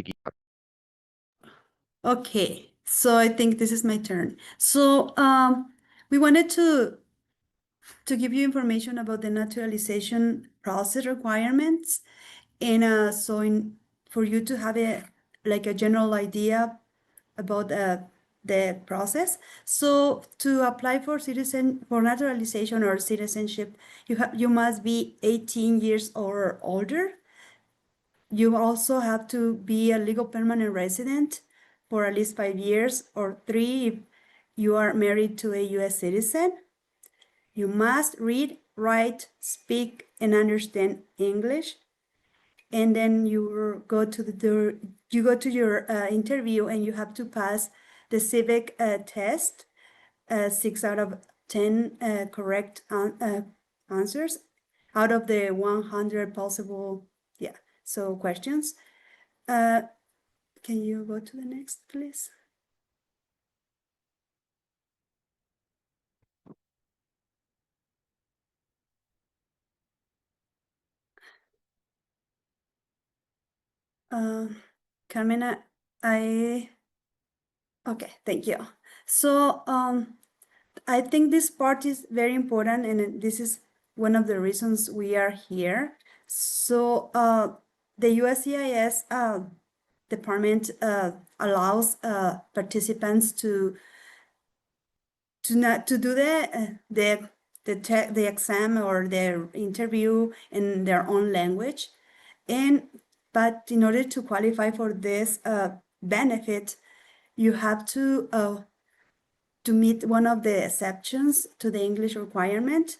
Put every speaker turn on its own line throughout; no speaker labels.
Tiki.
Okay, so I think this is my turn. So we wanted to give you information about the naturalization process requirements, and for you to have a general idea about the process. So to apply for naturalization or citizenship, you must be 18 years or older. You also have to be a legal permanent resident for at least 5 years, or 3 if you are married to a U.S. citizen. You must read, write, speak, and understand English. And then you go to your interview, and you have to pass the civic test, 6 out of 10 correct answers out of the 100 possible, questions. Can you go to the next, please? Carmena, okay, thank you. So I think this part is very important, and this is one of the reasons we are here. So the USCIS department allows participants to do the exam or their interview in their own language, but in order to qualify for this benefit, you have to meet one of the exceptions to the English requirement.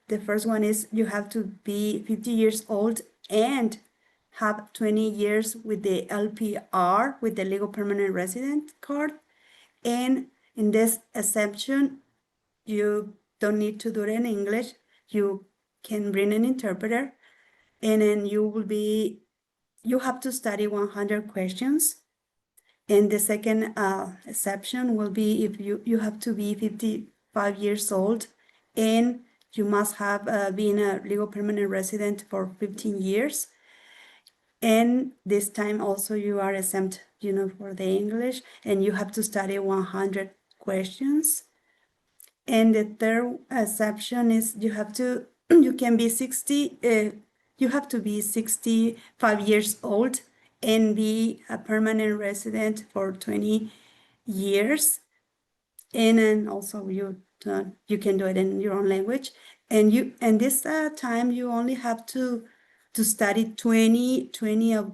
The first one is you have to be 50 years old and have 20 years with the LPR, with the legal permanent resident card. And in this exception, you don't need to do it in English. You can bring an interpreter, and then you have to study 100 questions. And the second exception will be if you have to be 55 years old, and you must have been a legal permanent resident for 15 years. And this time also you are exempt, for the English, and you have to study 100 questions. And the third exception is you have to be 65 years old and be a permanent resident for 20 years. And then also you can do it in your own language. And this time you only have to study 20 of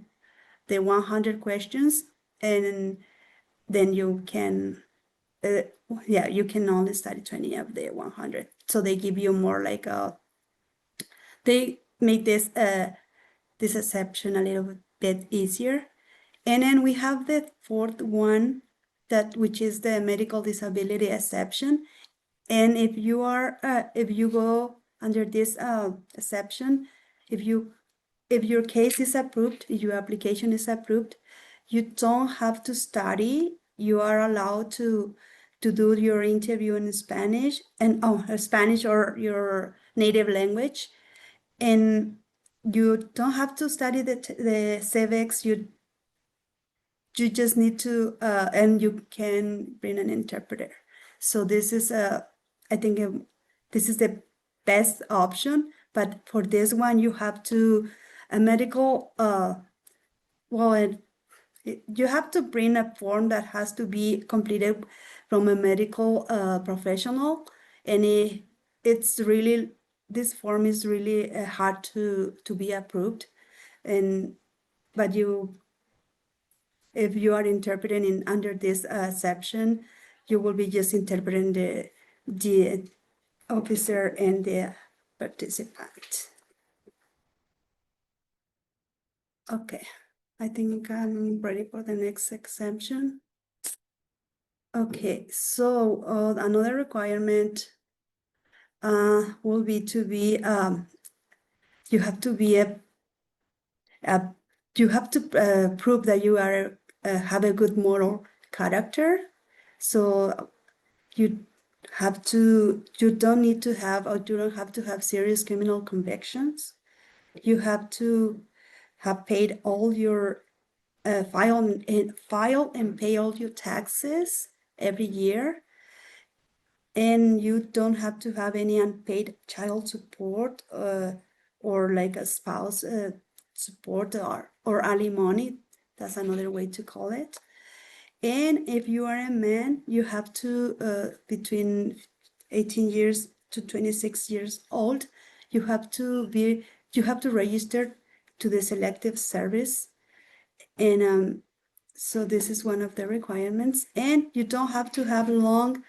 the 100 questions, and then you can you can only study 20 of the 100. So they give you more they make this exception a little bit easier. And then we have the fourth one, which is the medical disability exception. And if you go under this exception, if your case is approved, if your application is approved, you don't have to study. You are allowed to do your interview in Spanish, and Spanish or your native language, and you don't have to study the civics. You just need to, and you can bring an interpreter. So this is I think this is the best option. But for this one, you have to a medical you have to bring a form that has to be completed from a medical professional, and it's really, this form is really hard to be approved. But if you are interpreting under this section, you will be just interpreting the officer and the participant. Okay, I think I'm ready for the next exemption. Okay, so another requirement will be to be you have to be prove that you are have a good moral character. So you don't need to have, or you don't have to have serious criminal convictions. You have to have paid all your file and pay all your taxes every year, and you don't have to have any unpaid child support or like a spouse support or alimony. That's another way to call it. And if you are a man, you have to between 18 years to 26 years old, you have to register to the selective service. And so this is one of the requirements. And you don't have to have long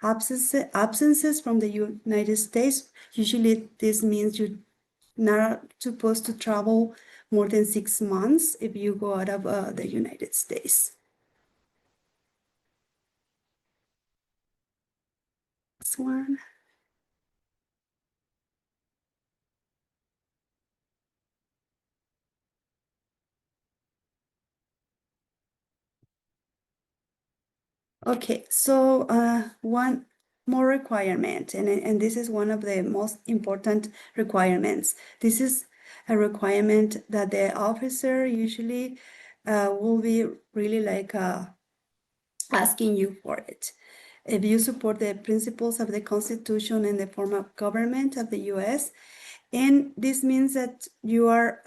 absences from the United States. Usually this means you're not supposed to travel more than 6 months if you go out of the United States. This one. Okay, so one more requirement, and this is one of the most important requirements. This is a requirement that the officer usually will be really like asking you for it. If you support the principles of the Constitution and the form of government of the U.S., and this means that you are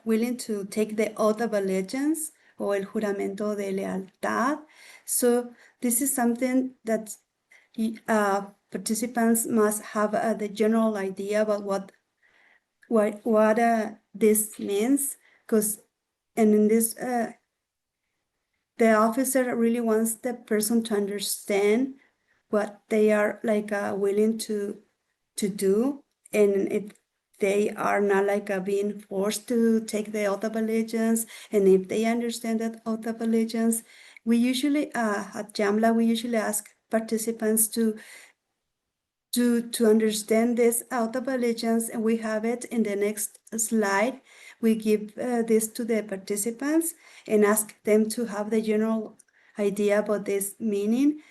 willing to take the oath of allegiance o el juramento de lealtad. So this is something that participants must have the general idea about what this means, because and in this the officer really wants the person to understand what they are like willing to do, and if they are not like being forced to take the oath of allegiance, and if they understand that oath of allegiance, we usually at JAMLA we usually ask participants to understand this oath of allegiance, and we have it in the next slide. We give this to the participants and ask them to have the general idea about this meaning.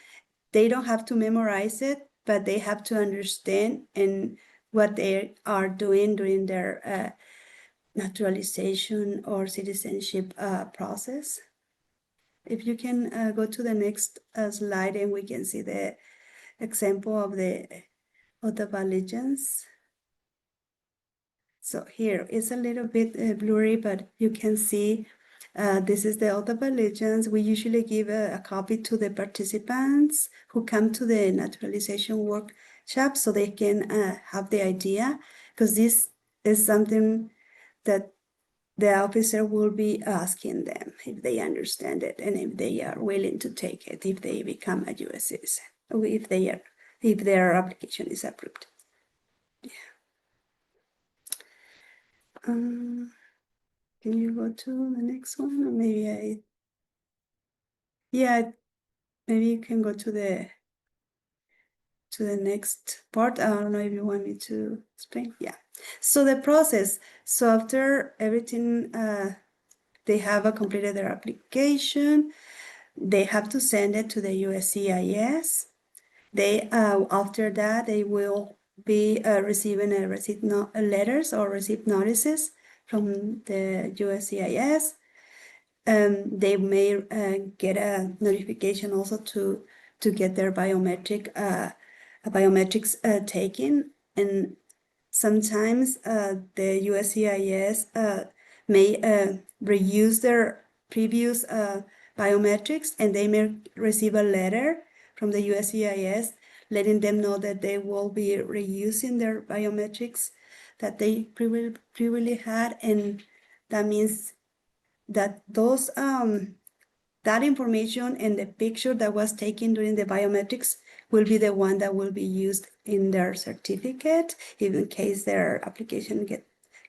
They don't have to memorize it, but they have to understand and what they are doing during their naturalization or citizenship process. If you can go to the next slide, and we can see the example of the oath of allegiance. So here it's a little bit blurry, but you can see this is the oath of allegiance. We usually give a copy to the participants who come to the naturalization workshop so they can have the idea, because this is something that the officer will be asking them if they understand it and if they are willing to take it, if they become a U.S. citizen, or if their application is approved. Yeah. Can you go to the next one? Or maybe yeah, maybe you can go to the next part. I don't know if you want me to explain. Yeah. So the process. So after everything, they have completed their application. They have to send it to the USCIS. They after that they will be receiving letters or receipt notices from the USCIS. They may get a notification also to get their biometrics taken, and sometimes the USCIS may reuse their previous biometrics, and they may receive a letter from the USCIS letting them know that they will be reusing their biometrics that they previously had, and that means that those that information and the picture that was taken during the biometrics will be the one that will be used in their certificate in case their application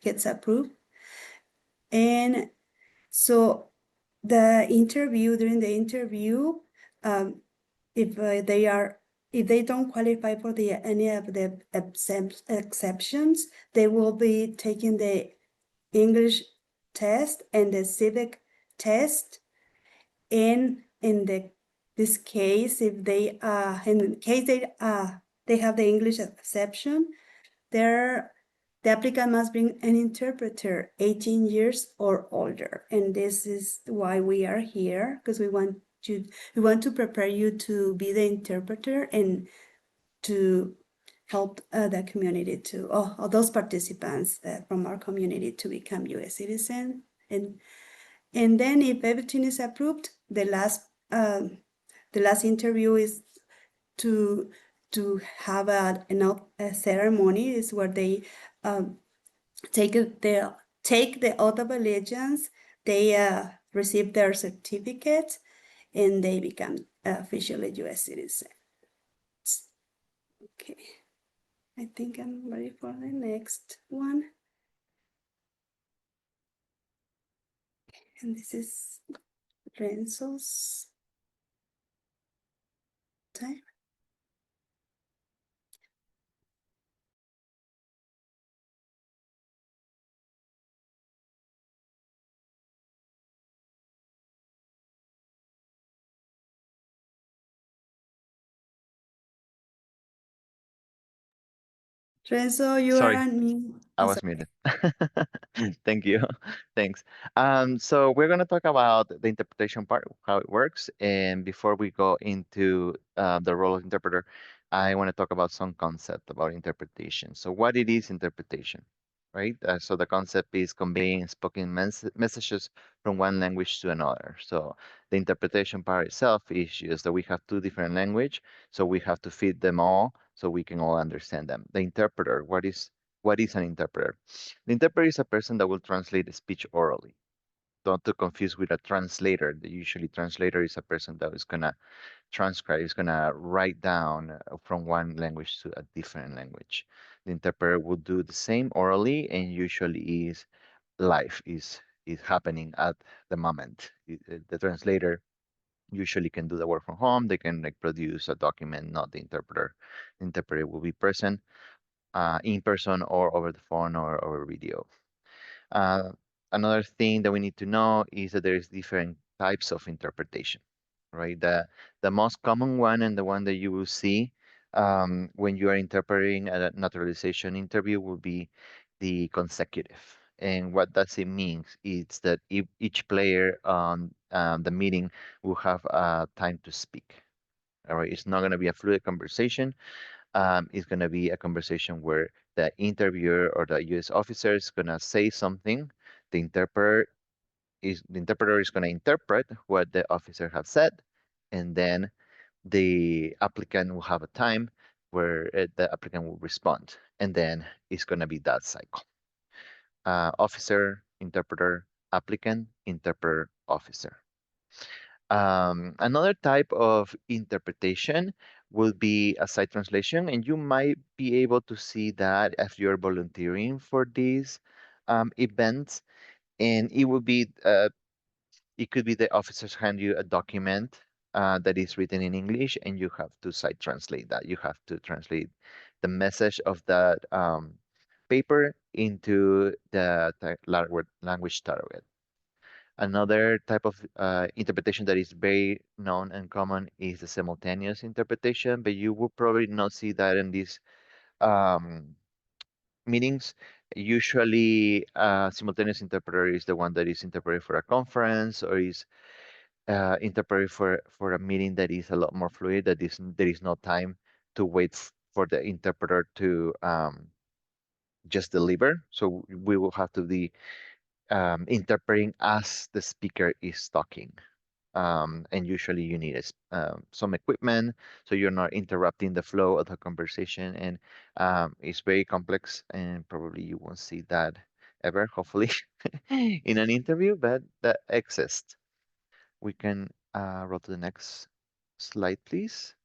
gets approved. And so during the interview, if they don't qualify for any of the exceptions, they will be taking the English test and the civic test. And in this case, if they they have the English exception, their the applicant must bring an interpreter 18 years or older. And this is why we are here, because we want to prepare you to be the interpreter and to help the community to, all those participants from our community to become U.S. citizen. And then if everything is approved, the last interview is to have a ceremony is where they take the oath of allegiance, they receive their certificate, and they become officially U.S. citizens. Okay, I think I'm ready for the next one. And this is Renzo's time. Renzo, you are
Sorry,
on me.
I
Oh,
was
sorry.
muted. Thank you. Thanks. So we're going to talk about the interpretation part, how it works. And before we go into the role of interpreter, I want to talk about some concept about interpretation. So what it is interpretation, right? So the concept is conveying spoken messages from one language to another. So the interpretation part itself is just that we have two different language, so we have to fit them all so we can all understand them. The interpreter, what is an interpreter? The interpreter is a person that will translate the speech orally. Don't to confuse with a translator. Usually translator is a person that is gonna transcribe, is gonna write down from one language to a different language. The interpreter will do the same orally and usually is live, is happening at the moment. The translator usually can do the work from home. They can like produce a document, not the interpreter. The interpreter will be present in person or over the phone or over video. Uh, Another thing that we need to know is that there is different types of interpretation, right? The most common one and the one that you will see when you are interpreting a naturalization interview will be the consecutive. And what does it mean? It's that each player on the meeting will have time to speak. All right, it's not going to be a fluid conversation. It's going to be a conversation where the interviewer or the U.S. officer is going to say something. The interpreter is going to interpret what the officer has said, and then the applicant will have a time where the applicant will respond, and then it's going to be that cycle. Officer, interpreter, applicant, interpreter, officer. Another type of interpretation will be a side translation, and you might be able to see that if you're volunteering for these events. And it could be the officers hand you a document that is written in English, and you have to side translate that. You have to translate the message of that paper into the language target. Another type of interpretation that is very known and common is the simultaneous interpretation, but you will probably not see that in these um, meetings. Usually, simultaneous interpreter is the one that is interpreted for a conference or is interpreted for a meeting that is a lot more fluid, there is no time to wait for the interpreter to just deliver. So we will have to be interpreting as the speaker is talking. And usually you need some equipment so you're not interrupting the flow of the conversation. And it's very complex, and probably you won't see that ever, hopefully, in an interview, but that exists. We can roll to the next slide, please.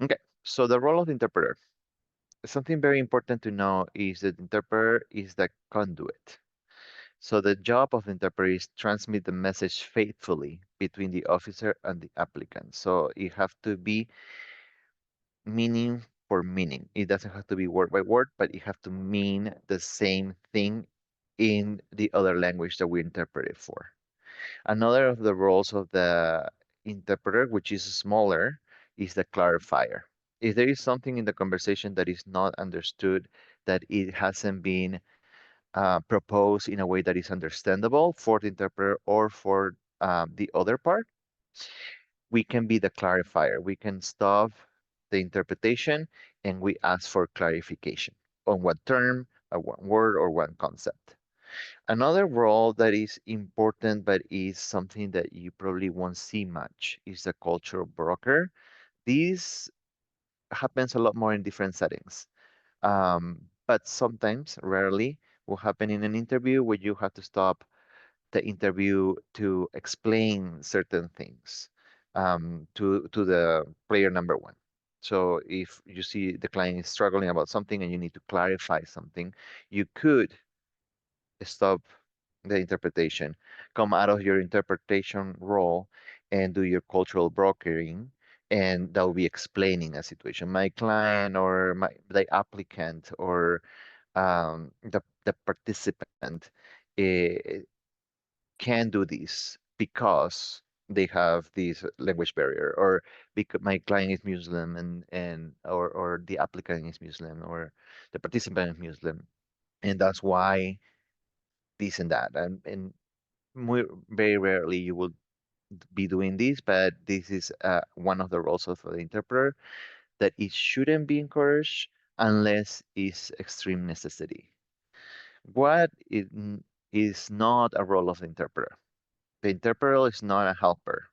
Okay, so the role of interpreter. Something very important to know is that the interpreter is the conduit. So the job of the interpreter is transmit the message faithfully between the officer and the applicant. So it have to be meaning for meaning. It doesn't have to be word by word, but it have to mean the same thing in the other language that we interpret it for. Another of the roles of the interpreter, which is smaller, is the clarifier. If there is something in the conversation that is not understood, that it hasn't been proposed in a way that is understandable for the interpreter or for the other part, we can be the clarifier. We can stop the interpretation and we ask for clarification on what term, one word, or one concept. Another role that is important but is something that you probably won't see much is the cultural broker. This happens a lot more in different settings. But sometimes, rarely, will happen in an interview where you have to stop the interview to explain certain things to the player number one. So if you see the client is struggling about something and you need to clarify something, you could stop the interpretation, come out of your interpretation role and do your cultural brokering, and that will be explaining a situation. My client or the applicant or the participant eh, can do this because they have this language barrier, or because my client is Muslim and or the applicant is Muslim or the participant is Muslim, and that's why this and that. And very rarely you will be doing this, but this is one of the roles of the interpreter that it shouldn't be encouraged unless it's extreme necessity. What is not a role of the interpreter? The interpreter is not a helper.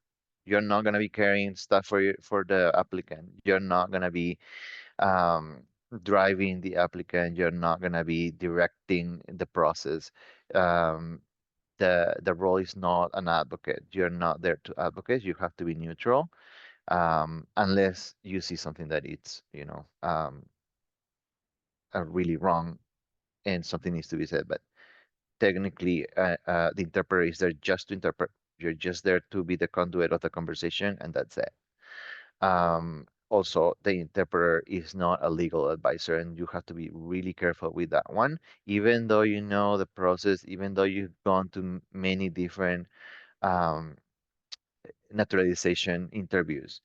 You're not going to be carrying stuff for the applicant. You're not going to be um, driving the applicant. You're not going to be directing the process. Um, the role is not an advocate. You're not there to advocate. You have to be neutral, unless you see something that it's really wrong and something needs to be said. But technically, the interpreter is there just to interpret. You're just there to be the conduit of the conversation, and that's it. Also, the interpreter is not a legal advisor, and you have to be really careful with that one. Even though you know the process, even though you've gone to many different um, naturalization interviews,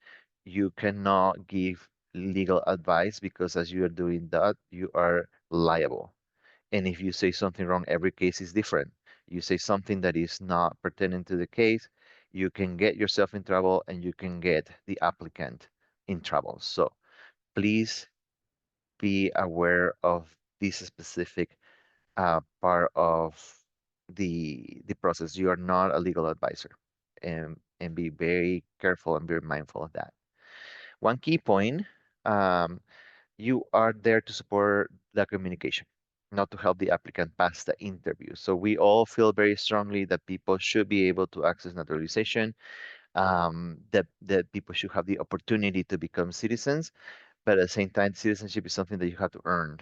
you cannot give legal advice because as you are doing that, you are liable. And if you say something wrong, every case is different. You say something that is not pertinent to the case, you can get yourself in trouble and you can get the applicant in trouble. So please be aware of this specific part of the process. You are not a legal advisor, and be very careful and very mindful of that. One key point, um, you are there to support the communication, not to help the applicant pass the interview. So we all feel very strongly that people should be able to access naturalization, that people should have the opportunity to become citizens, but at the same time, citizenship is something that you have to earn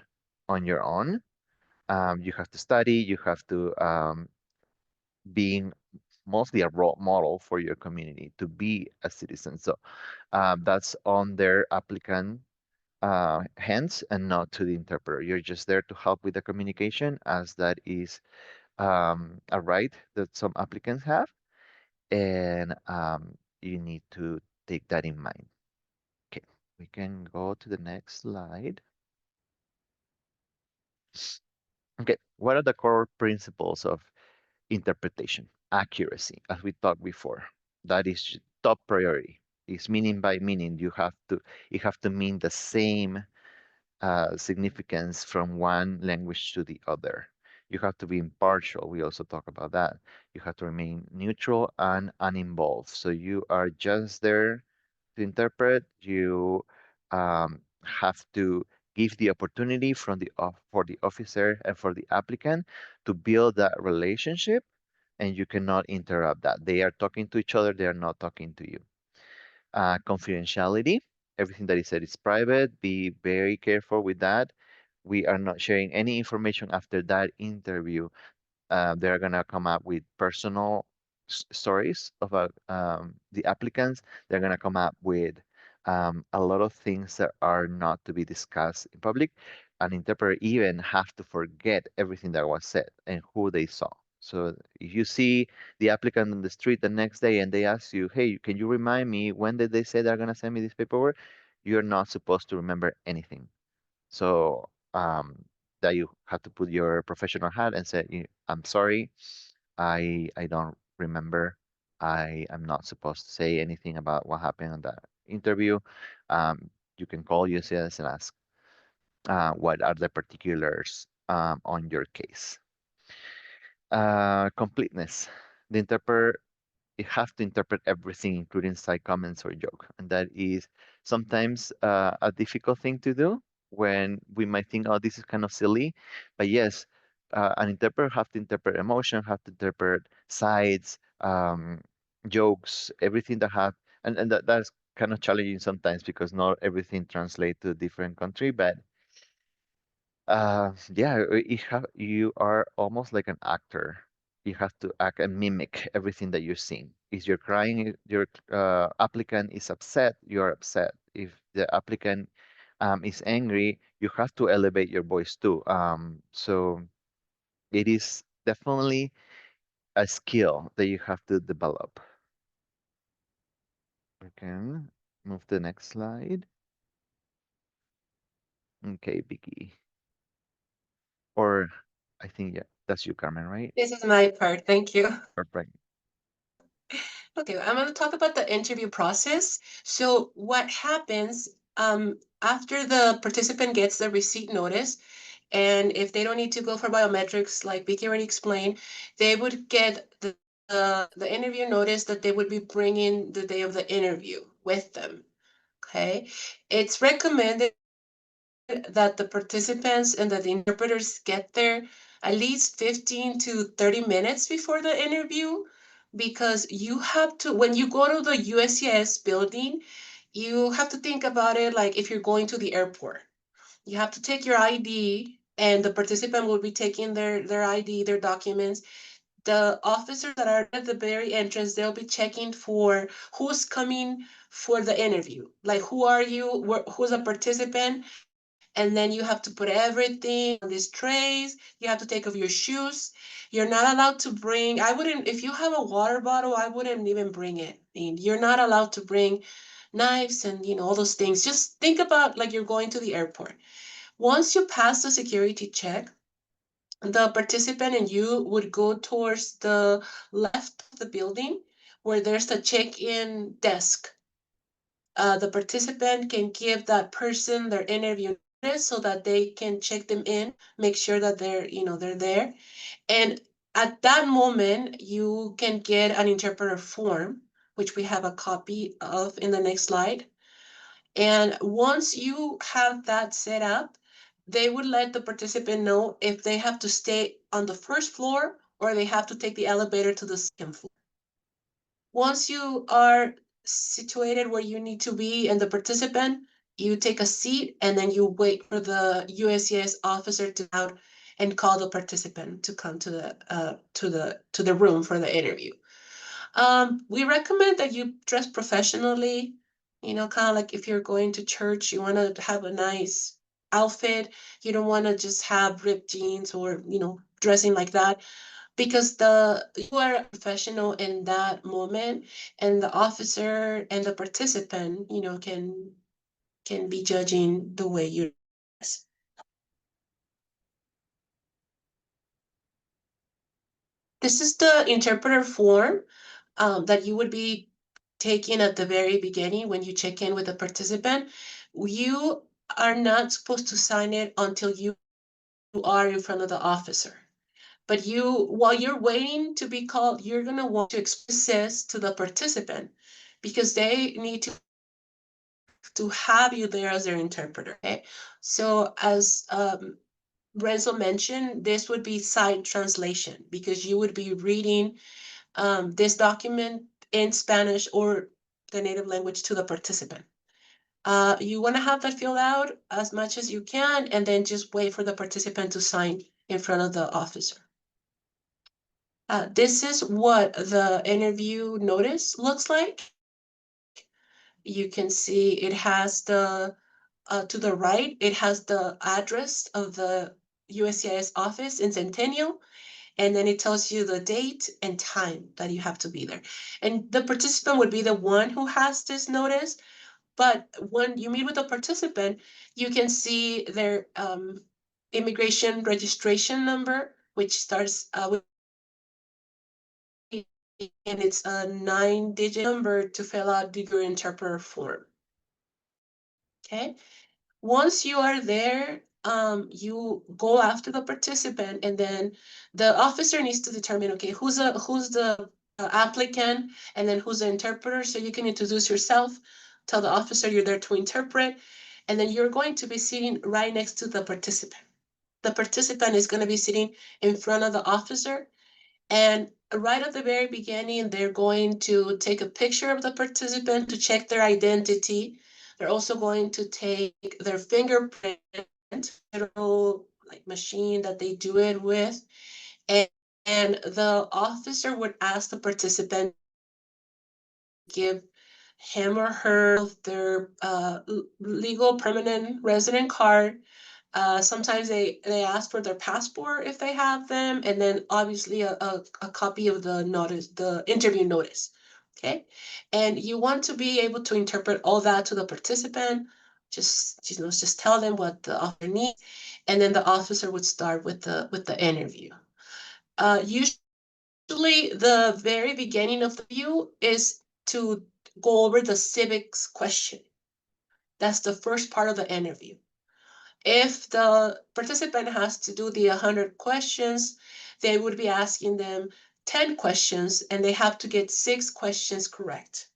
on your own. You have to study, you have to being mostly a role model for your community to be a citizen. So that's on their applicant hands and not to the interpreter. You're just there to help with the communication, as that is a right that some applicants have, and you need to take that in mind. Okay, we can go to the next slide. Okay, what are the core principles of interpretation? Accuracy, as we talked before. That is top priority. Is meaning by meaning. You have to mean the same significance from one language to the other. You have to be impartial. We also talk about that. You have to remain neutral and uninvolved. So you are just there to interpret. You have to give the opportunity for the officer and for the applicant to build that relationship, and you cannot interrupt that. They are talking to each other. They are not talking to you. Confidentiality. Everything that is said is private. Be very careful with that. We are not sharing any information after that interview. They're gonna come up with personal stories about the applicants. They're gonna come up with a lot of things that are not to be discussed in public. An interpreter even have to forget everything that was said and who they saw. So if you see the applicant on the street the next day and they ask you, "Hey, can you remind me when did they say they're gonna send me this paperwork?" you're not supposed to remember anything. So that you have to put your professional hat and say, I'm sorry, I don't remember. I am not supposed to say anything about what happened on that interview. You can call UCS and ask what are the particulars on your case. Completeness. The interpreter, you have to interpret everything, including side comments or joke, and that is sometimes a difficult thing to do when we might think, oh, this is kind of silly, but yes, an interpreter have to interpret emotion, have to interpret sides, jokes, everything that have, and that's kind of challenging sometimes because not everything translates to a different country, but yeah, you are almost like an actor. You have to act and mimic everything that you're seeing. If you're crying, your applicant is upset, you're upset. If the applicant is angry, you have to elevate your voice too. So it is definitely a skill that you have to develop. We can move to the next slide. Okay, Vicky. Or I think, yeah, that's you, Carmen, right?
This is my part. Thank you.
Perfect.
Okay, I'm going to talk about the interview process. So, what happens after the participant gets the receipt notice, and if they don't need to go for biometrics, like Vicky already explained, they would get the interview notice that they would be bringing the day of the interview with them. Okay, it's recommended that the participants and that the interpreters get there at least 15 to 30 minutes before the interview, because you have to, when you go to the USCIS building, you have to think about it like if you're going to the airport. You have to take your ID, and the participant will be taking their ID, their documents. The officers that are at the very entrance, they'll be checking for who's coming for the interview. Like, who are you? Who's a participant? And then you have to put everything on these trays. You have to take off your shoes. You're not allowed to bring, I wouldn't, if you have a water bottle, I wouldn't even bring it. I mean, you're not allowed to bring knives and, all those things. Just think about like you're going to the airport. Once you pass the security check, the participant and you would go towards the left of the building where there's a check-in desk. The participant can give that person their interview notice so that they can check them in, make sure that they're there. And at that moment, you can get an interpreter form, which we have a copy of in the next slide. And once you have that set up, they would let the participant know if they have to stay on the first floor or they have to take the elevator to the second floor. Once you are situated where you need to be and the participant, you take a seat and then you wait for the USCIS officer to out and call the participant to come to the room for the interview. We recommend that you dress professionally, kind of like if you're going to church, you want to have a nice outfit. You don't want to just have ripped jeans or, dressing like that, because you are a professional in that moment, and the officer and the participant, can be judging the way you dress. This is the interpreter form that you would be taking at the very beginning when you check in with a participant. You are not supposed to sign it until you are in front of the officer. But while you're waiting to be called, you're going to want to express this to the participant because they need to have you there as their interpreter. Okay? So as Renzo mentioned, this would be side translation because you would be reading this document in Spanish or the native language to the participant. You want to have that filled out as much as you can, and then just wait for the participant to sign in front of the officer. This is what the interview notice looks like. You can see it has to the right, it has the address of the USCIS office in Centennial, and then it tells you the date and time that you have to be there. And the participant would be the one who has this notice, But when you meet with a participant, you can see their immigration registration number, which starts with, and it's a 9-digit number to fill out your interpreter form. Okay. Once you are there, you go after the participant, and then the officer needs to determine, okay, who's the applicant, and then who's the interpreter. So you can introduce yourself, tell the officer you're there to interpret, and then you're going to be sitting right next to the participant. The participant is going to be sitting in front of the officer, and right at the very beginning, they're going to take a picture of the participant to check their identity. They're also going to take their fingerprint, little like machine that they do it with. And, and the officer would ask the participant to give him or her their legal permanent resident card. Sometimes they ask for their passport if they have them, and then obviously a copy of the notice, the interview notice. Okay, and you want to be able to interpret all that to the participant. Just tell them what the officer needs, and then the officer would start with the interview. Usually, the very beginning of the view is to go over the civics question. That's the first part of the interview. If the participant has to do the 100 questions, they would be asking them 10 questions, and they have to get 6 questions correct.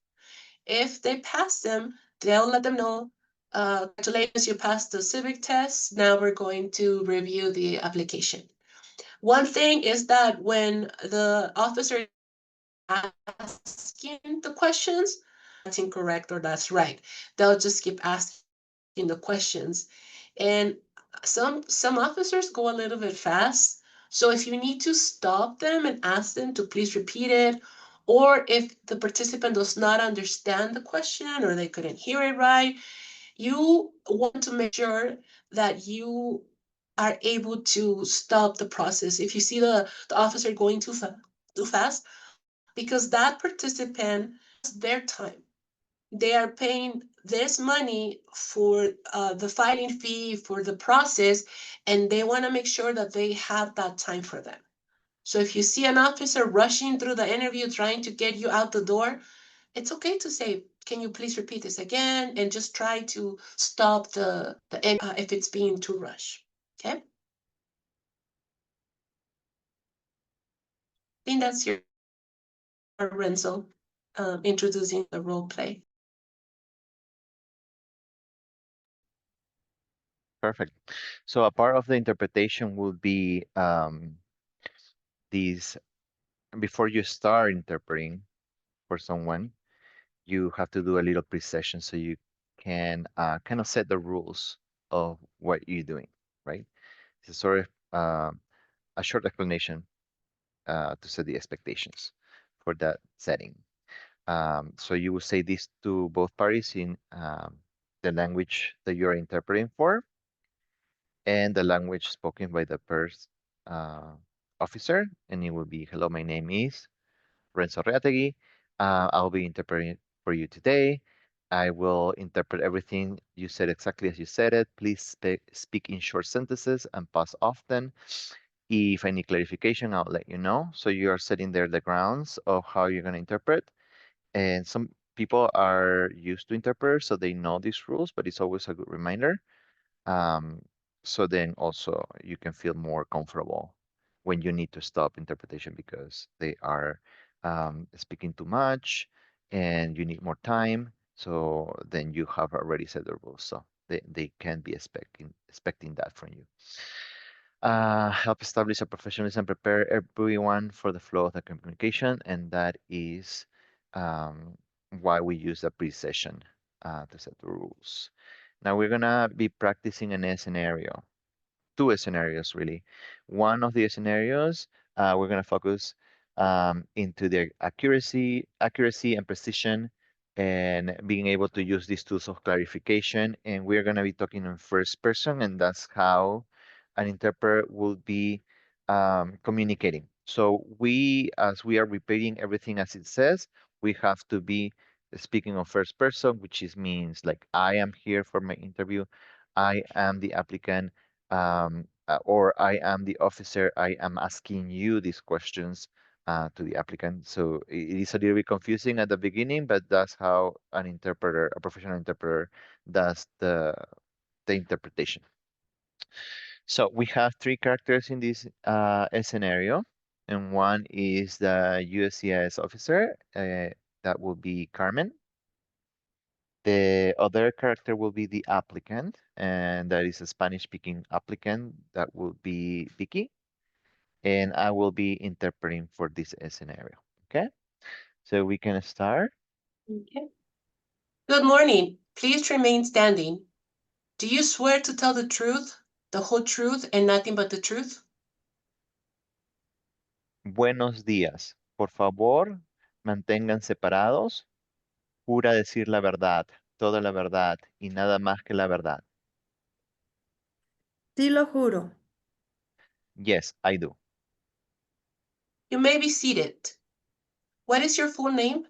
If they pass them, they'll let them know, congratulations, you passed the civic test. Now we're going to review the application. One thing is that when the officer asking the questions, that's incorrect or that's right. They'll just keep asking the questions. And some officers go a little bit fast. So if you need to stop them and ask them to please repeat it, or if the participant does not understand the question or they couldn't hear it right, you want to make sure that you are able to stop the process. If you see the officer going too fast, because that participant, their time. They are paying this money for the filing fee, for the process, and they want to make sure that they have that time for them. So if you see an officer rushing through the interview, trying to get you out the door, it's okay to say, can you please repeat this again? And just try to stop the if it's being too rushed. Okay? I think that's your Renzo introducing the role play.
Perfect. So a part of the interpretation will be these, before you start interpreting for someone, you have to do a little pre-session so you can kind of set the rules of what you're doing, right? It's a sort of a short explanation to set the expectations for that setting. So you will say this to both parties in the language that you're interpreting for and the language spoken by the first officer, and it will be, hello, my name is Renzo Reategui. I'll be interpreting for you today. I will interpret everything you said exactly as you said it. Please speak in short sentences and pause often. If I need clarification, I'll let you know. So you are setting there the grounds of how you're going to interpret. And some people are used to interpret, so they know these rules, but it's always a good reminder. So then also you can feel more comfortable when you need to stop interpretation because they are speaking too much and you need more time. So then you have already set the rules. So they can be expecting that from you. Help establish a professionalism and prepare everyone for the flow of the communication. And that is why we use a pre-session to set the rules. Now we're gonna be practicing a scenario, two scenarios really. One of the scenarios, we're gonna focus into the accuracy and precision and being able to use these tools of clarification. And we're gonna be talking in first person, and that's how an interpreter will be communicating. So we, as we are repeating everything as it says, we have to be speaking of first person, which means like I am here for my interview, I am the applicant, or I am the officer. I am asking you these questions to the applicant. So it is a little bit confusing at the beginning, but that's how an interpreter, a professional interpreter, does the interpretation. So we have three characters in this scenario, and one is the USCIS officer. That will be Carmen. The other character will be the applicant, and that is a Spanish-speaking applicant. That will be Vicky, and I will be interpreting for this scenario. Okay, so we can start.
Okay. Good morning. Please remain standing. Do you swear to tell the truth, the whole truth, and nothing but the truth?
Buenos días. Por favor, manténganse parados. Jura decir la verdad, toda la verdad y nada más que la verdad.
Sí lo juro.
Yes, I do.
You may be seated. What is your full name?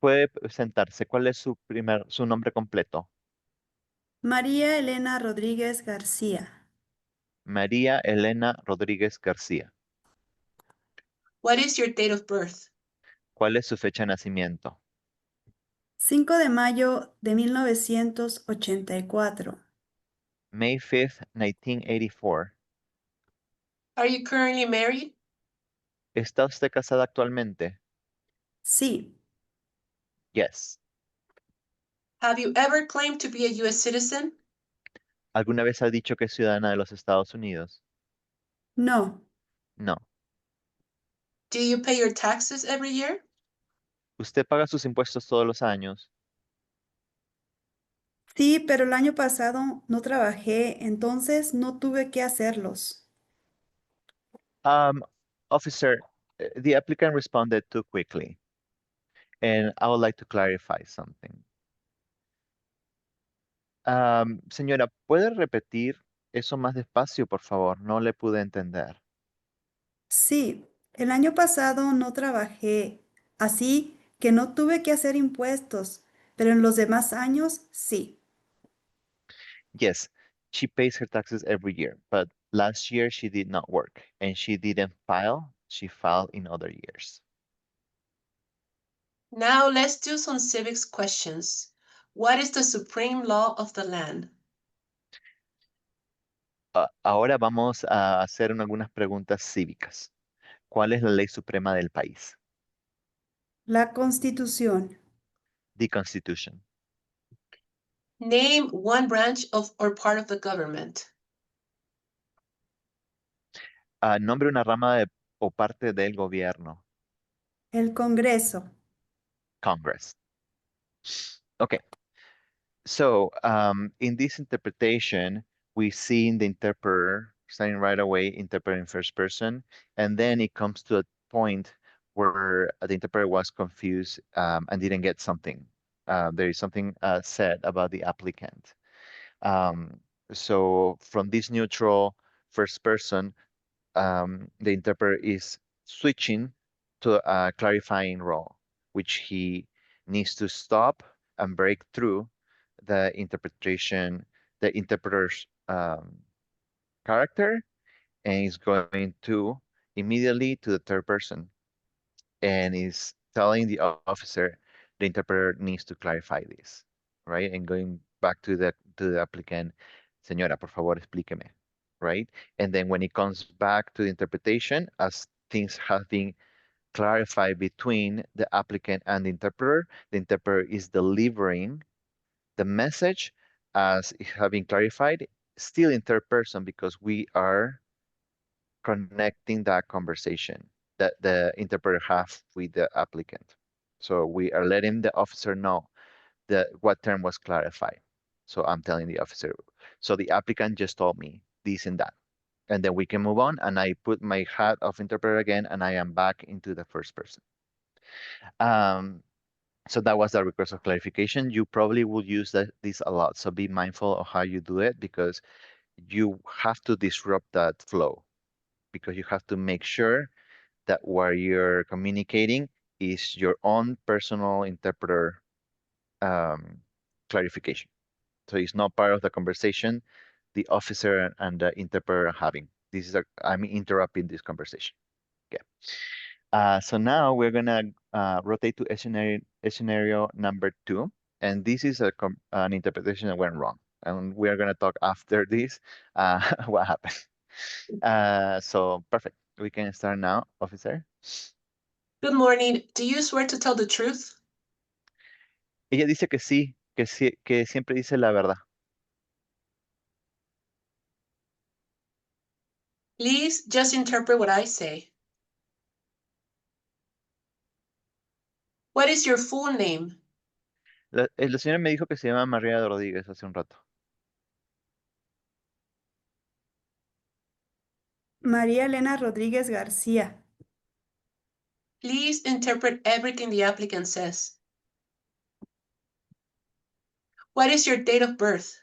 Puede sentarse. ¿Cuál es su nombre completo?
María Elena Rodríguez García.
María Elena Rodríguez García.
What is your date of birth?
¿Cuál es su fecha de nacimiento?
5 de mayo de 1984.
May 5th, 1984.
Are you currently married?
¿Está usted casada actualmente?
Sí.
Yes.
Have you ever claimed to be a U.S. citizen?
¿Alguna vez ha dicho que es ciudadana de los Estados Unidos?
No.
No.
Do you pay your taxes every year?
¿Usted paga sus impuestos todos los años?
Sí, pero el año pasado no trabajé, entonces no tuve que hacerlos.
Officer, the applicant responded too quickly, and I would like to clarify something. Señora, ¿puede repetir eso más despacio, por favor? No le pude entender.
Sí, el año pasado no trabajé, así que no tuve que hacer impuestos, pero en los demás años sí.
Yes, she pays her taxes every year, but last year she did not work and she didn't file. She filed in other years.
Now let's do some civics questions. What is the supreme law of the land?
Ahora vamos a hacer algunas preguntas cívicas. ¿Cuál es la ley suprema del país?
La Constitución.
The Constitution.
Name one branch of or part of the government.
Nombre una rama o parte del gobierno.
El Congreso.
Congress. Okay. So in this interpretation, we see in the interpreter starting right away, interpreting first person, and then it comes to a point where the interpreter was confused and didn't get something. There is something said about the applicant. So from this neutral first person, the interpreter is switching to a clarifying role, which he needs to stop and break through the interpretation, the interpreter's character, and is going to immediately to the third person and is telling the officer the interpreter needs to clarify this, right? And going back to the applicant, señora, por favor, explíqueme, right? And then when it comes back to the interpretation, as things have been clarified between the applicant and the interpreter is delivering the message as it have been clarified, still in third person because we are connecting that conversation that the interpreter have with the applicant. So we are letting the officer know that what term was clarified. So I'm telling the officer, so the applicant just told me this and that. And then we can move on and I put my hat of interpreter again and I am back into the first person. So that was the request of clarification. You probably will use this a lot. So be mindful of how you do it because you have to disrupt that flow because you have to make sure that what you're communicating is your own personal interpreter clarification. So it's not part of the conversation the officer and the interpreter are having. This is I'm interrupting this conversation. Okay. So now we're gonna rotate to scenario number 2, and this is an interpretation that went wrong, and we are gonna talk after this what happened. So perfect. We can start now, officer.
Good morning. Do you swear to tell the truth?
Ella dice que sí, que siempre dice la verdad.
Please just interpret what I say. What is your full name?
La señora me dijo que se llama María Rodríguez hace un rato.
María Elena Rodríguez García.
Please interpret everything the applicant says. What is your date of birth?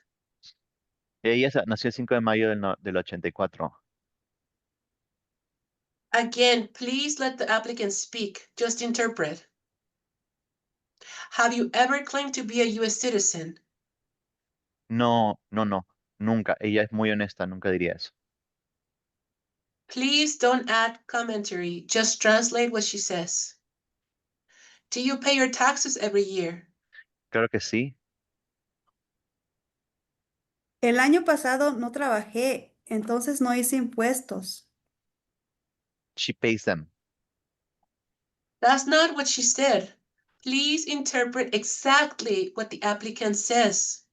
Ella nació el 5 de mayo del 84.
Again, please let the applicant speak. Just interpret. Have you ever claimed to be a U.S. citizen?
No, nunca. Ella es muy honesta, nunca diría eso.
Please don't add commentary. Just translate what she says. Do you pay your taxes every year?
Claro que sí.
El año pasado no trabajé, entonces no hice impuestos.
She pays them.
That's not what she said. Please interpret exactly what the applicant says.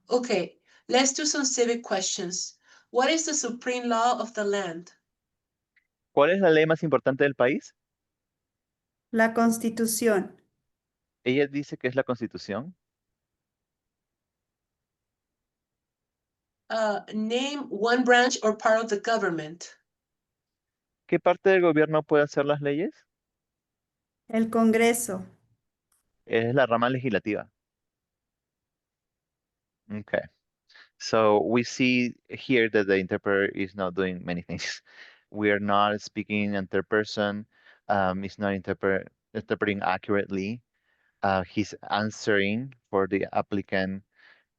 Okay, let's do some civic questions. What is the supreme law of the land?
¿Cuál es la ley más importante del país?
La Constitución.
Ella dice que es la Constitución.
Name one branch or part of the government.
¿Qué parte del gobierno puede hacer las leyes?
El Congreso.
Es la rama legislativa. Okay. So we see here that the interpreter is not doing many things. We are not speaking in third person. It's not interpreting accurately. He's answering for the applicant.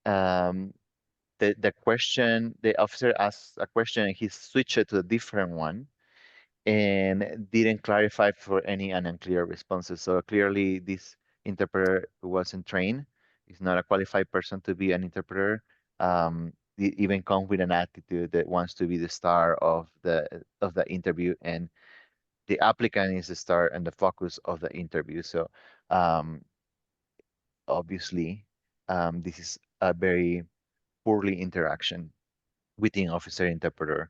The question, the officer asks a question and he switched it to a different one and didn't clarify for any unclear responses. So clearly this interpreter wasn't trained. He's not a qualified person to be an interpreter. Even come with an attitude that wants to be the star of the interview, and the applicant is the star and the focus of the interview. So obviously this is a very poorly interaction between officer, interpreter,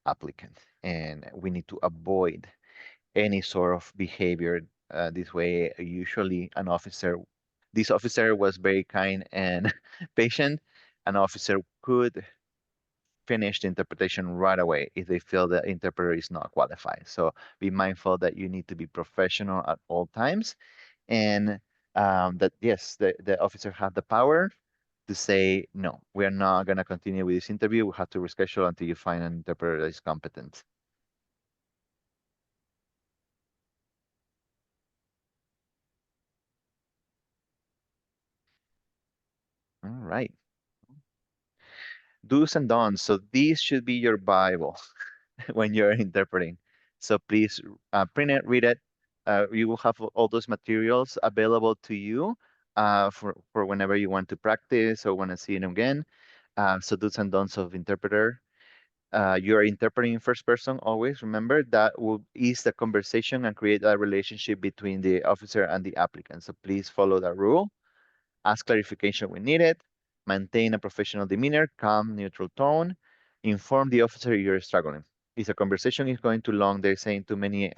applicant, and we need to avoid any sort of behavior this way. Usually this officer was very kind and patient. An officer could finish the interpretation right away if they feel the interpreter is not qualified. So be mindful that you need to be professional at all times, and that yes, the officer have the power to say, no, we are not going to continue with this interview. We have to reschedule until you find an interpreter that is competent. All right. Do's and don'ts. So these should be your Bible when you're interpreting. So please print it, read it. You will have all those materials available to you for whenever you want to practice or want to see it again. So do's and don'ts of interpreter. You are interpreting in first person always. Remember that will ease the conversation and create a relationship between the officer and the applicant. So please follow that rule. Ask clarification when needed. Maintain a professional demeanor, calm, neutral tone. Inform the officer you're struggling. If a conversation is going too long, they're saying too many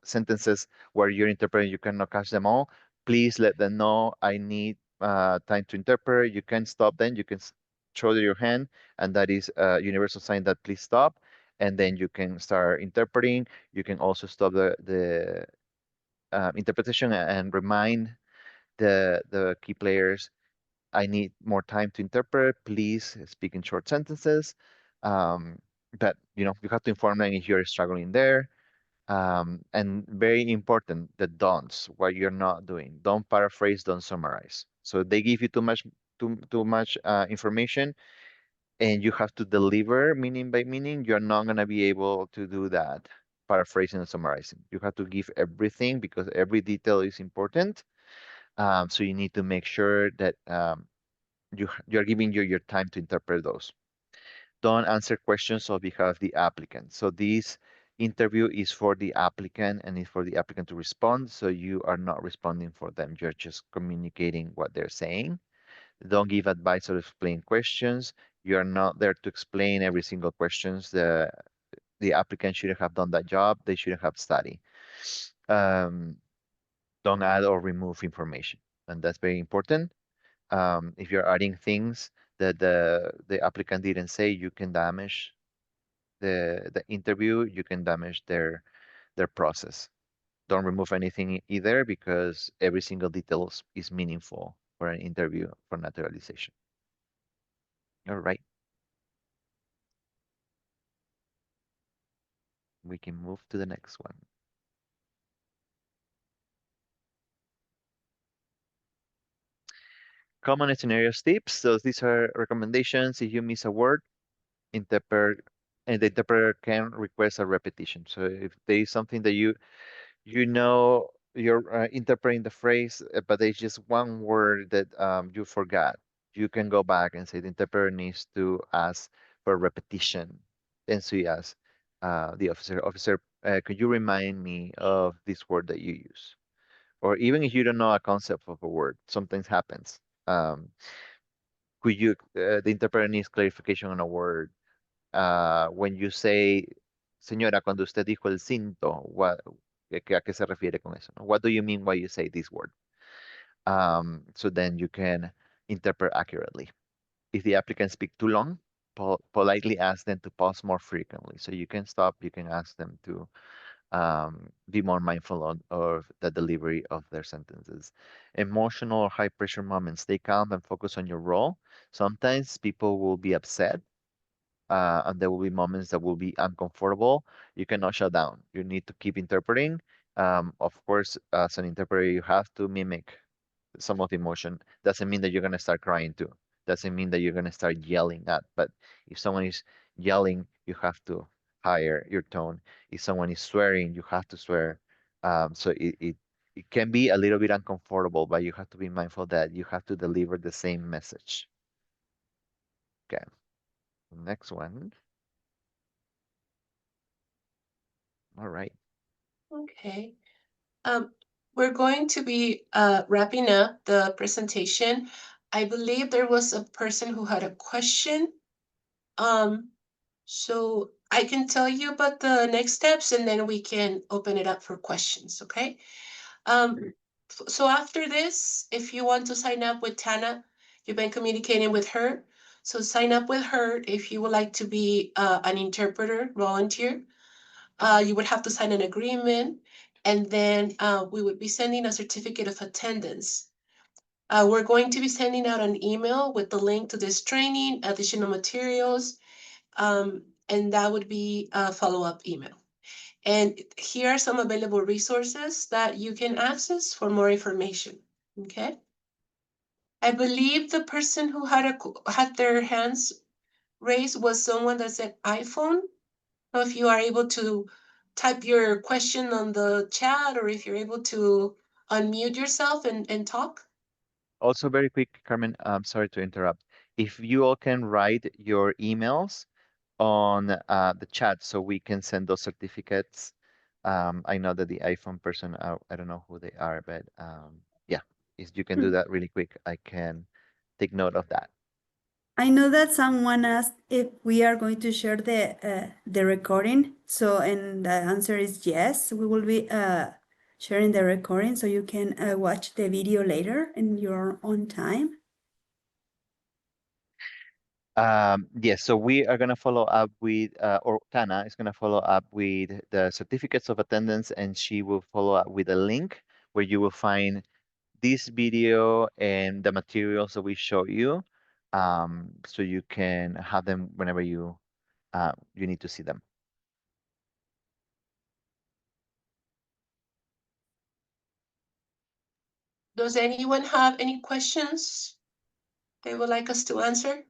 sentences where you're interpreting, you cannot catch them all. Please let them know, I need time to interpret. You can stop then. You can show your hand, and that is a universal sign that please stop. And then you can start interpreting. You can also stop the interpretation and remind the key players, I need more time to interpret. Please speak in short sentences. But you have to inform them if you're struggling there. And very important, the don'ts, what you're not doing. Don't paraphrase, don't summarize. So they give you too much information, and you have to deliver meaning by meaning. You're not gonna be able to do that, paraphrasing and summarizing. You have to give everything because every detail is important. So you need to make sure that you're giving your time to interpret those. Don't answer questions on behalf of the applicant. So this interview is for the applicant and is for the applicant to respond. So you are not responding for them. You're just communicating what they're saying. Don't give advice or explain questions. You are not there to explain every single questions. The applicant shouldn't have done that job. They shouldn't have studied. Um, don't add or remove information, and that's very important. If you're adding things that the applicant didn't say, you can damage the interview. You can damage their process. Don't remove anything either because every single detail is meaningful for an interview for naturalization. All right, we can move to the next one. Common scenarios tips. So these are recommendations. If you miss a word, interpret, and the interpreter can request a repetition. So if there is something that you know you're interpreting the phrase, but there's just one word that you forgot, you can go back and say the interpreter needs to ask for repetition. And so you ask the officer, could you remind me of this word that you use? Or even if you don't know a concept of a word, something happens. Um, the interpreter needs clarification on a word. When you say, señora, cuando usted dijo el cinto, ¿a qué se refiere con eso? What do you mean when you say this word? So then you can interpret accurately. If the applicant speak too long, politely ask them to pause more frequently. So you can stop, you can ask them to be more mindful of the delivery of their sentences. Emotional or high pressure moments, stay calm and focus on your role. Sometimes people will be upset and there will be moments that will be uncomfortable. You cannot shut down. You need to keep interpreting. Of course, as an interpreter, you have to mimic some of the emotion. Doesn't mean that you're gonna start crying too. Doesn't mean that you're gonna start yelling at. But if someone is yelling, you have to higher your tone. If someone is swearing, you have to swear. So it can be a little bit uncomfortable, but you have to be mindful that you have to deliver the same message. Okay. Next one. All right.
Okay. We're going to be wrapping up the presentation. I believe there was a person who had a question. So I can tell you about the next steps and then we can open it up for questions, okay? So after this, if you want to sign up with Tana, you've been communicating with her. So sign up with her if you would like to be an interpreter, volunteer. You would have to sign an agreement, and then we would be sending a certificate of attendance. We're going to be sending out an email with the link to this training, additional materials, and that would be a follow-up email. And here are some available resources that you can access for more information, okay? I believe the person who had their hands raised was someone that said iPhone. Know if you are able to type your question on the chat or if you're able to unmute yourself and talk.
Also, very quick, Carmen, I'm sorry to interrupt. If you all can write your emails on the chat so we can send those certificates. I know that the iPhone person, I don't know who they are, but yeah, if you can do that really quick, I can take note of that.
I know that someone asked if we are going to share the recording. So, and the answer is yes. We will be sharing the recording so you can watch the video later in your own time.
Yes, so we are going to follow up with, or Tana is going to follow up with the certificates of attendance, and she will follow up with a link where you will find this video and the materials that we show you, so you can have them whenever you need to see them.
Does anyone have any questions they would like us to answer?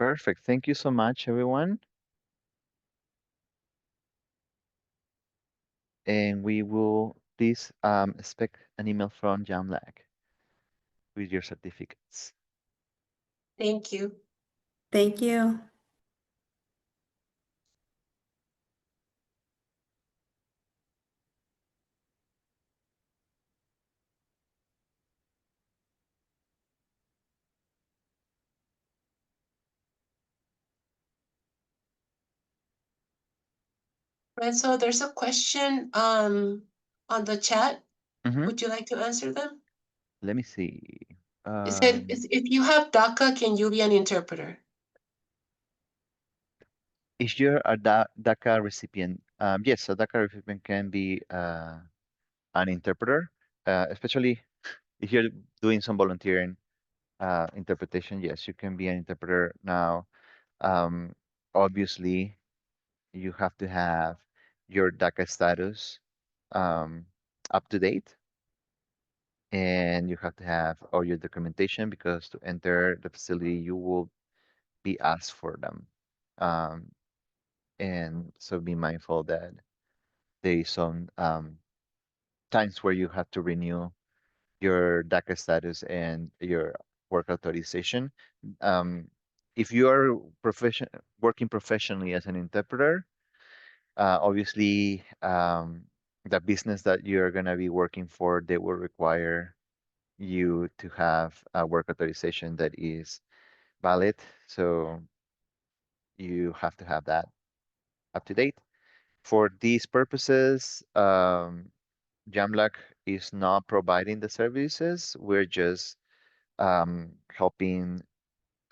Perfect. Thank you so much, everyone. And we will please expect an email from Jamlag with your certificates.
Thank you.
Thank you.
Right, so there's a question on the chat.
Mm-hmm.
Would you like to answer them?
Let me see.
It said,
Um,
if you have DACA, can you be an interpreter?
If you're a DACA recipient, yes, a DACA recipient can be an interpreter, especially if you're doing some volunteering interpretation. Yes, you can be an interpreter now. Um, Obviously, you have to have your DACA status um, up to date, and you have to have all your documentation because to enter the facility, you will be asked for them. Um, and so be mindful that there is some times where you have to renew your DACA status and your work authorization. Um, if you are working professionally as an interpreter, obviously the business that you're going to be working for, they will require you to have a work authorization that is valid. So you have to have that up to date. For these purposes, Jamlac is not providing the services. We're just helping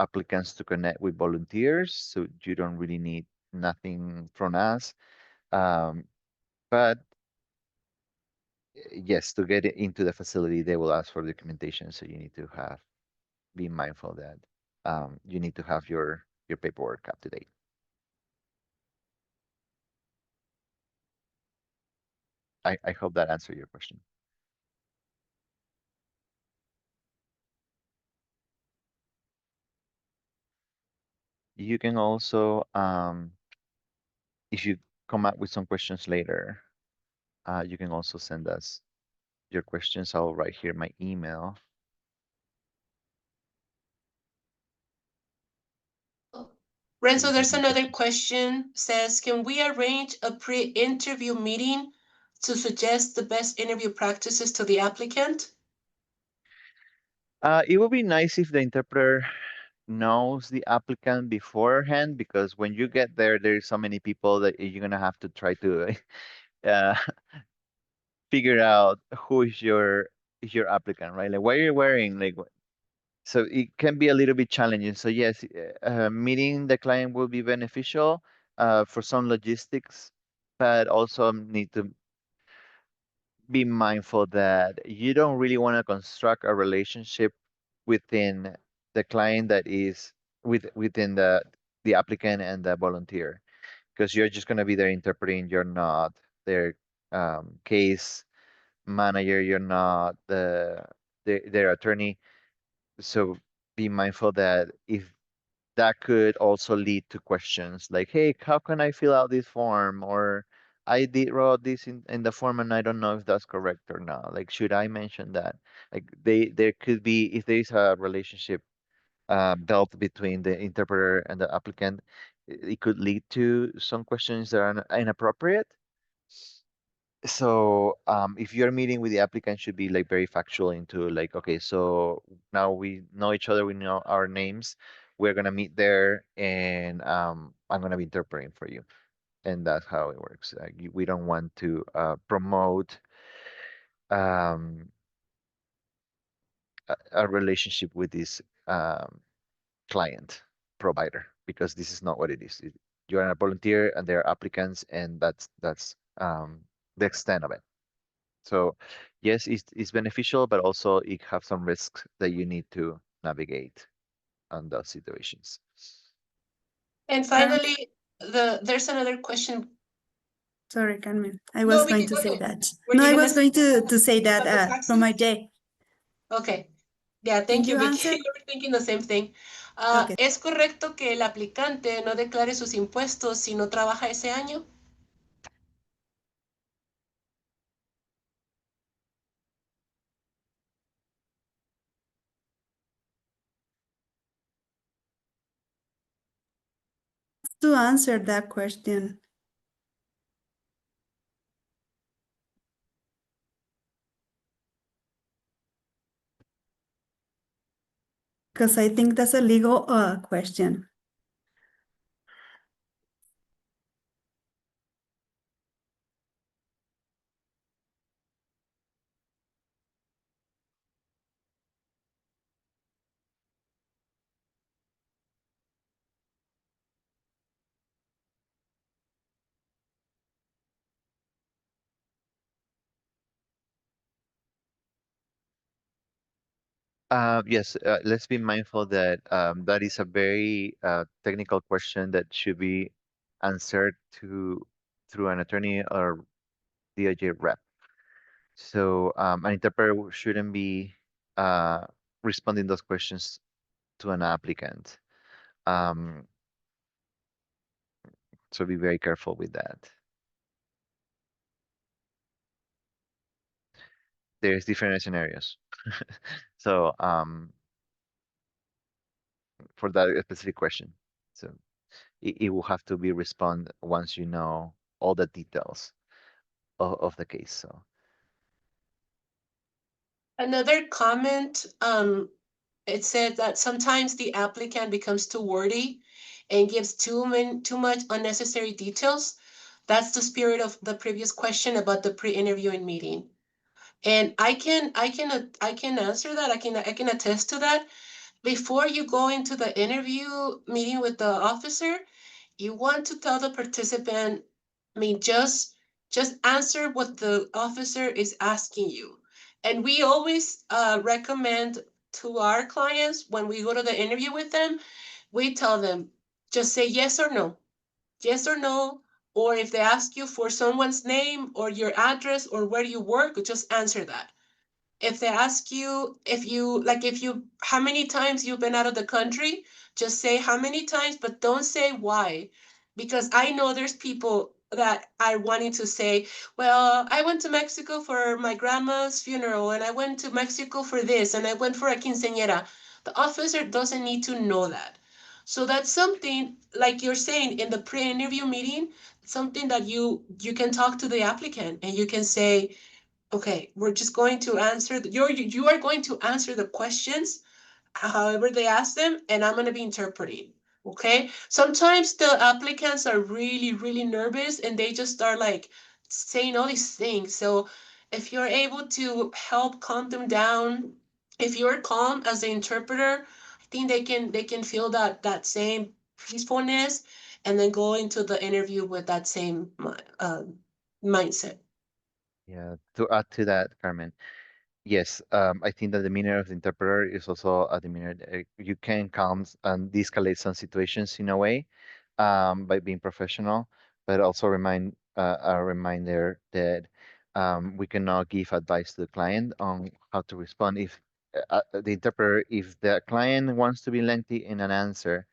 applicants to connect with volunteers. So you don't really need nothing from us. Um, but yes, to get into the facility, they will ask for documentation. So you need to be mindful that you need to have your paperwork up to date. I hope that answered your question. You can also, if you come up with some questions later, you can also send us your questions. I'll write here my email.
Renzo,
You have
there's
any
another
questions?
question, says, can we arrange a pre-interview meeting to suggest the best interview practices to the applicant?
It would be nice if the interpreter knows the applicant beforehand, because when you get there, there's so many people that you're gonna have to try to uh, figure out who is your applicant, right? Like what you're wearing, like so it can be a little bit challenging. So yes, meeting the client will be beneficial for some logistics, but also need to be mindful that you don't really want to construct a relationship within the client that is within the applicant and the volunteer, because you're just going to be there interpreting. You're not their case manager. You're not their attorney. So be mindful that if that could also lead to questions like, hey, how can I fill out this form? Or I did wrote this in the form and I don't know if that's correct or not. Like, should I mention that? Like there could be, if there is a relationship built between the interpreter and the applicant, it could lead to some questions that are inappropriate. So if you're meeting with the applicant, should be like very factual into like, okay, so now we know each other, we know our names, we're gonna meet there, and I'm gonna be interpreting for you. and that's how it works. We don't want to promote um, a relationship with this client provider, because this is not what it is. You're a volunteer and they're applicants, and that's the extent of it. So yes, it's beneficial, but also it have some risks that you need to navigate on those situations.
And finally, there's another question.
Sorry, Carmen. I
No,
was
we
going
can
to
go
say
ahead.
that.
Were
No,
you
I
gonna
was
say
going to say
about the
that from my
taxes?
day.
Okay. Yeah,
Can
thank you,
you
Vicky.
answer?
You were thinking the same thing.
Okay.
¿Es correcto que el aplicante no declare sus impuestos si no trabaja ese año?
To answer that question, because I think that's a legal question.
Yes, let's be mindful that that is a very technical question that should be answered through an attorney or DOJ rep. So an interpreter shouldn't be uh, responding those questions to an applicant. Um, so be very careful with that. There's different scenarios. So for that specific question, so it will have to be respond once you know all the details of the case. So
Another comment, it said that sometimes the applicant becomes too wordy and gives too much unnecessary details. That's the spirit of the previous question about the pre-interviewing meeting. And I can answer that. I can attest to that. Before you go into the interview meeting with the officer, you want to tell the participant, I mean, just answer what the officer is asking you. And we always recommend to our clients when we go to the interview with them, we tell them just say yes or no, or if they ask you for someone's name or your address or where you work, just answer that. If they ask you if you how many times you've been out of the country, just say how many times, but don't say why. Because I know there's people that are wanting to say, well, I went to Mexico for my grandma's funeral, and I went to Mexico for this, and I went for a quinceañera. The officer doesn't need to know that. So that's something, like you're saying in the pre-interview meeting, something that you can talk to the applicant and you can say, okay, we're just going to answer you are going to answer the questions however they ask them, and I'm going to be interpreting. Okay, sometimes the applicants are really nervous and they just start like saying all these things. So if you're able to help calm them down, if you're calm as the interpreter, I think they can feel that same peacefulness and then go into the interview with that same mindset.
yeah, to add to that, Carmen, yes, I think that the demeanor of the interpreter is also a demeanor. You can calm and de-escalate some situations in a way by being professional, but also a reminder that we cannot give advice to the client on how to respond. If the interpreter, if the client wants to be lengthy in an answer,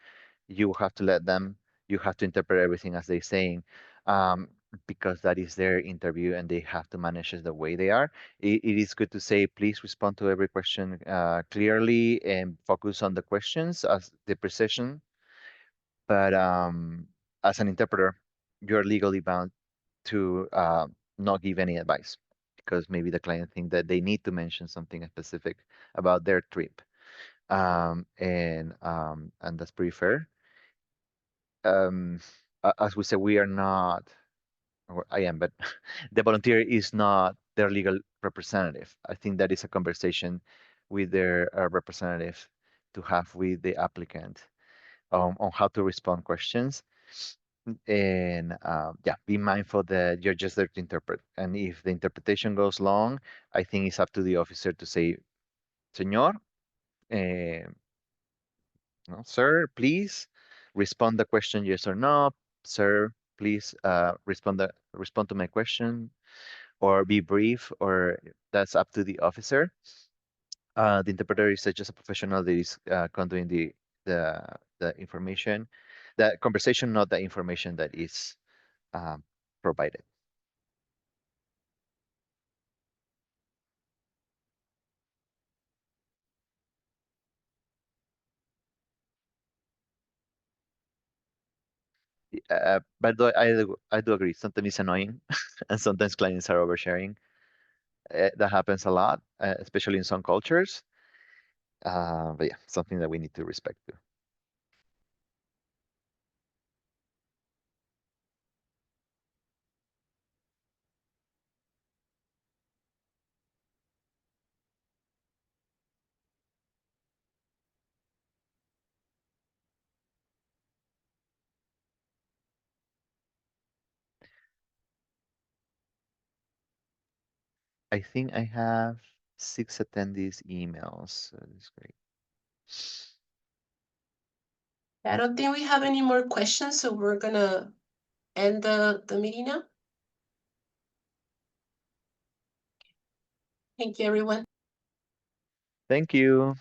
you have to let them, you have to interpret everything as they're saying, um, because that is their interview and they have to manage it the way they are. It is good to say, please respond to every question clearly and focus on the questions as the precision. But as an interpreter, you're legally bound to not give any advice because maybe the client think that they need to mention something specific about their trip. And that's pretty fair. Um, as we said, we are not, or I am, but the volunteer is not their legal representative. I think that is a conversation with their representative to have with the applicant on how to respond questions. And yeah, be mindful that you're just there to interpret. And if the interpretation goes long, I think it's up to the officer to say, Señor, no, sir, please respond the question yes or no. Sir, please respond to my question, or be brief, or that's up to the officer. The interpreter is just a professional that is conveying the information, the conversation, not the information that is provided. But I do agree. Sometimes it's annoying, and sometimes clients are oversharing. That happens a lot, especially in some cultures. But yeah, something that we need to respect too. I think I have 6 attendees emails. So that's great.
I don't think we have any more questions, so we're gonna end the meeting now. Thank you, everyone.
Thank you.